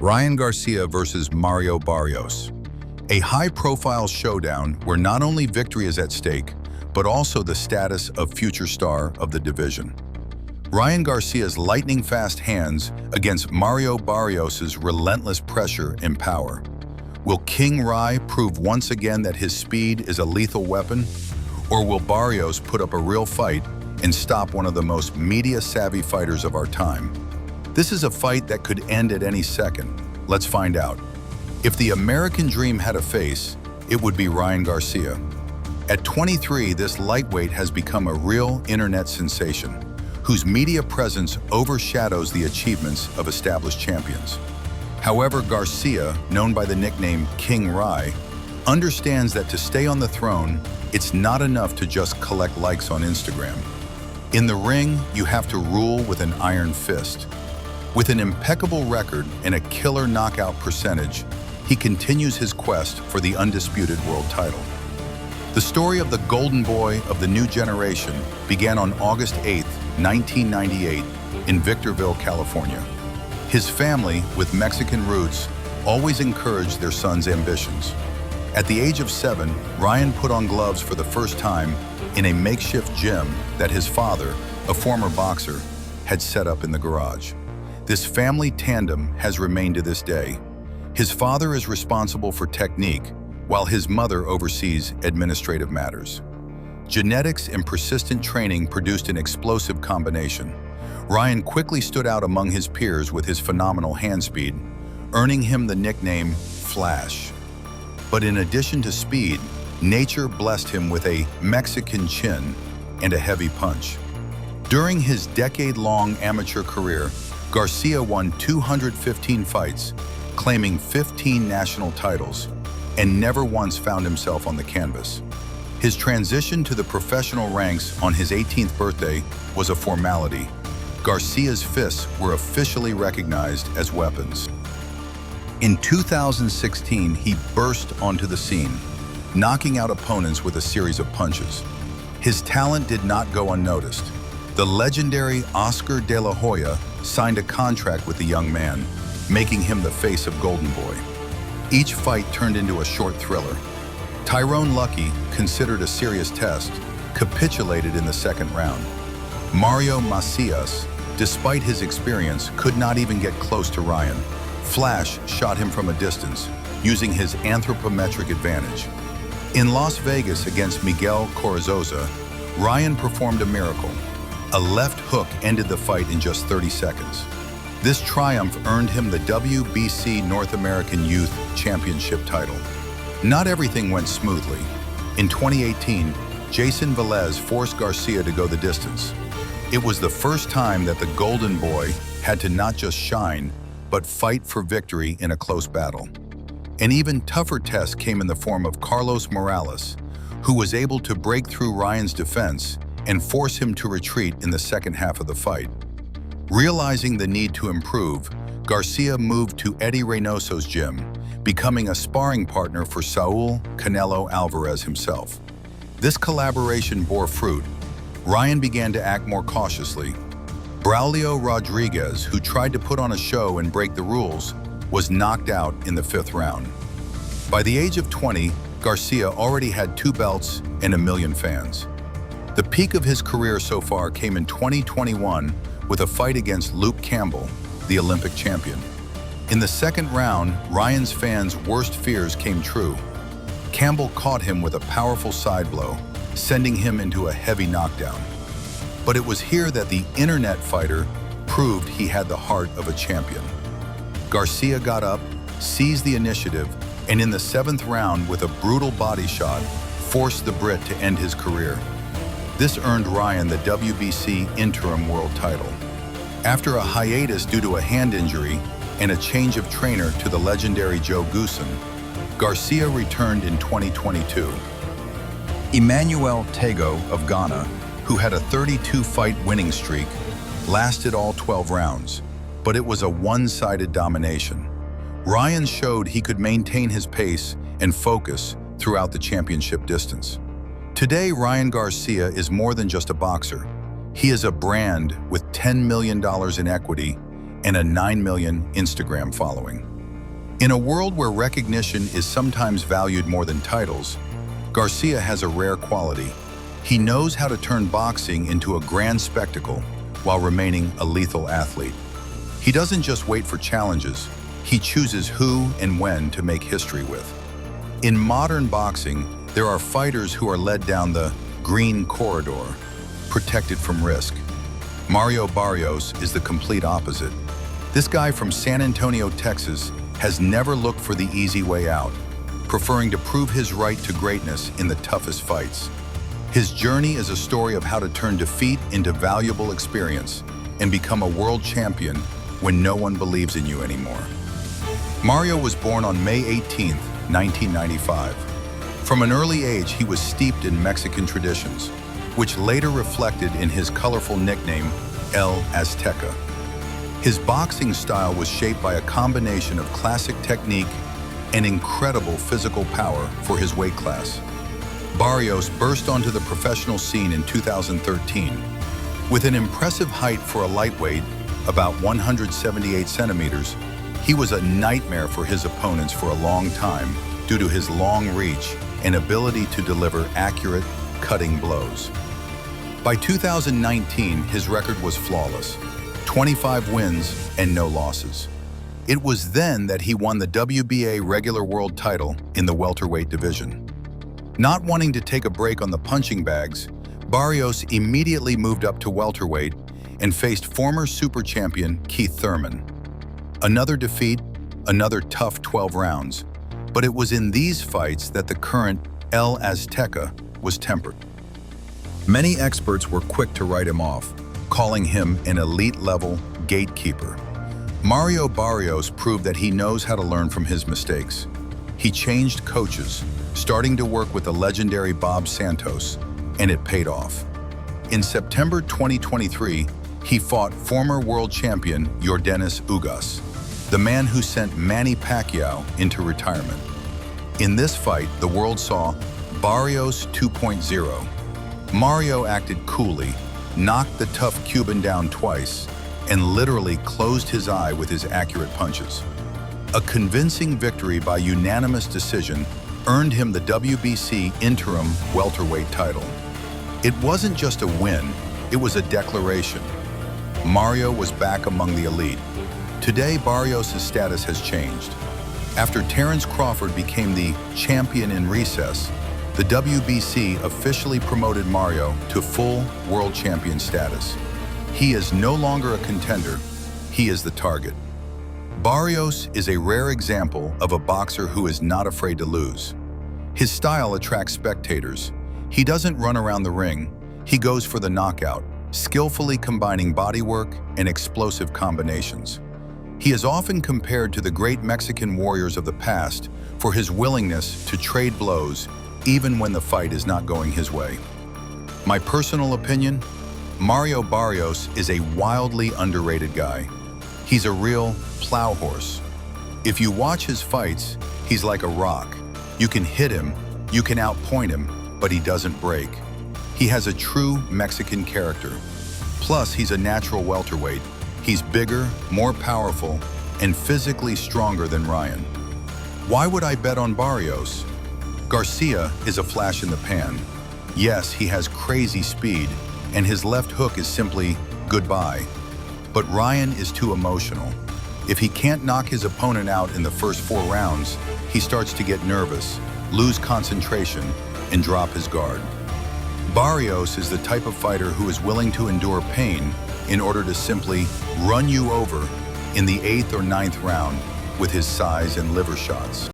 Ryan Garcia versus Mario Barrios. A high-profile showdown where not only victory is at stake, but also the status of future star of the division. Ryan Garcia's lightning-fast hands against Mario Barrios' relentless pressure and power. Will King Rai prove once again that his speed is a lethal weapon? Or will Barrios put up a real fight and stop one of the most media-savvy fighters of our time? This is a fight that could end at any second. Let's find out. If the American dream had a face, it would be Ryan Garcia. At 23, this lightweight has become a real internet sensation, whose media presence overshadows the achievements of established champions. However, Garcia, known by the nickname King Rai, understands that to stay on the throne, it's not enough to just collect likes on Instagram. In the ring, you have to rule with an iron fist. With an impeccable record and a killer knockout percentage, he continues his quest for the undisputed world title. The story of the golden boy of the new generation began on August 8, 1998, in Victorville, California. His family, with Mexican roots, always encouraged their son's ambitions. At the age of 7, Ryan put on gloves for the first time in a makeshift gym that his father, a former boxer, had set up in the garage. This family tandem has remained to this day. His father is responsible for technique, while his mother oversees administrative matters. Genetics and persistent training produced an explosive combination. Ryan quickly stood out among his peers with his phenomenal hand speed, earning him the nickname Flash. But in addition to speed, nature blessed him with a Mexican chin and a heavy punch. During his decade-long amateur career, Garcia won 215 fights, claiming 15 national titles, and never once found himself on the canvas. His transition to the professional ranks on his 18th birthday was a formality. Garcia's fists were officially recognized as weapons. In 2016, he burst onto the scene, knocking out opponents with a series of punches. His talent did not go unnoticed. The legendary Oscar De La Hoya signed a contract with the young man, making him the face of Golden Boy. Each fight turned into a short thriller. Tyrone Lucky, considered a serious test, capitulated in the second round. Mario Macias, despite his experience, could not even get close to Ryan. Flash shot him from a distance, using his anthropometric advantage. In Las Vegas against Miguel Corazosa, Ryan performed a miracle. A left hook ended the fight in just 30 seconds. This triumph earned him the WBC North American Youth Championship title. Not everything went smoothly. In 2018, Jason Velez forced Garcia to go the distance. It was the first time that the Golden Boy had to not just shine, but fight for victory in a close battle. An even tougher test came in the form of Carlos Morales, who was able to break through Ryan's defense and force him to retreat in the second half of the fight. Realizing the need to improve, Garcia moved to Eddie Reynoso's gym, becoming a sparring partner for Saul Canelo Alvarez himself. This collaboration bore fruit. Ryan began to act more cautiously. Braulio Rodriguez, who tried to put on a show and break the rules, was knocked out in the 5th round. By the age of 20, Garcia already had 2 belts and 1 million fans. The peak of his career so far came in 2021 with a fight against Luke Campbell, the Olympic champion. In the second round, Ryan's fans' worst fears came true. Campbell caught him with a powerful side blow, sending him into a heavy knockdown. But it was here that the internet fighter proved he had the heart of a champion. Garcia got up, seized the initiative, and in the 7th round, with a brutal body shot, forced the Brit to end his career. This earned Ryan the WBC interim world title. After a hiatus due to a hand injury and a change of trainer to the legendary Joe Goosen, Garcia returned in 2022. Emmanuel Tego of Ghana, who had a 32-fight winning streak, lasted all 12 rounds, but it was a one-sided domination. Ryan showed he could maintain his pace and focus throughout the championship distance. Today, Ryan Garcia is more than just a boxer. He is a brand with $10 million in equity and a 9 million Instagram following. In a world where recognition is sometimes valued more than titles, Garcia has a rare quality. He knows how to turn boxing into a grand spectacle while remaining a lethal athlete. He doesn't just wait for challenges, he chooses who and when to make history with. In modern boxing, there are fighters who are led down the green corridor, protected from risk. Mario Barrios is the complete opposite. This guy from San Antonio, Texas, has never looked for the easy way out, preferring to prove his right to greatness in the toughest fights. His journey is a story of how to turn defeat into valuable experience and become a world champion when no one believes in you anymore. Mario was born on May 18, 1995. From an early age, he was steeped in Mexican traditions, which later reflected in his colorful nickname, El Azteca. His boxing style was shaped by a combination of classic technique and incredible physical power for his weight class. Barrios burst onto the professional scene in 2013. With an impressive height for a lightweight, about 178 centimeters, he was a nightmare for his opponents for a long time due to his long reach and ability to deliver accurate, cutting blows. By 2019, his record was flawless, 25 wins and no losses. It was then that he won the WBA regular world title in the welterweight division. Not wanting to take a break on the punching bags, Barrios immediately moved up to welterweight and faced former super champion Keith Thurman. Another defeat, another tough 12 rounds, but it was in these fights that the current El Azteca was tempered. Many experts were quick to write him off, calling him an elite-level gatekeeper. Mario Barrios proved that he knows how to learn from his mistakes. He changed coaches, starting to work with the legendary Bob Santos, and it paid off. In September 2023, he fought former world champion Yordenis Ugas, the man who sent Manny Pacquiao into retirement. In this fight, the world saw Barrios 2.0. Mario acted coolly, knocked the tough Cuban down twice, and literally closed his eye with his accurate punches. A convincing victory by unanimous decision earned him the WBC interim welterweight title. It wasn't just a win, it was a declaration. Mario was back among the elite. Today, Barrios' status has changed. After Terence Crawford became the champion in recess, the WBC officially promoted Mario to full world champion status. He is no longer a contender, he is the target. Barrios is a rare example of a boxer who is not afraid to lose. His style attracts spectators. He doesn't run around the ring, he goes for the knockout, skillfully combining bodywork and explosive combinations. He is often compared to the great Mexican warriors of the past for his willingness to trade blows even when the fight is not going his way. My personal opinion, Mario Barrios is a wildly underrated guy. He's a real plow horse. If you watch his fights, he's like a rock. You can hit him, you can outpoint him, but he doesn't break. He has a true Mexican character. Plus, he's a natural welterweight. He's bigger, more powerful, and physically stronger than Ryan. Why would I bet on Barrios? Garcia is a flash in the pan. Yes, he has crazy speed, and his left hook is simply goodbye. But Ryan is too emotional. If he can't knock his opponent out in the first 4 rounds, he starts to get nervous, lose concentration, and drop his guard. Barrios is the type of fighter who is willing to endure pain in order to simply run you over in the 8th or 9th round with his size and liver shots.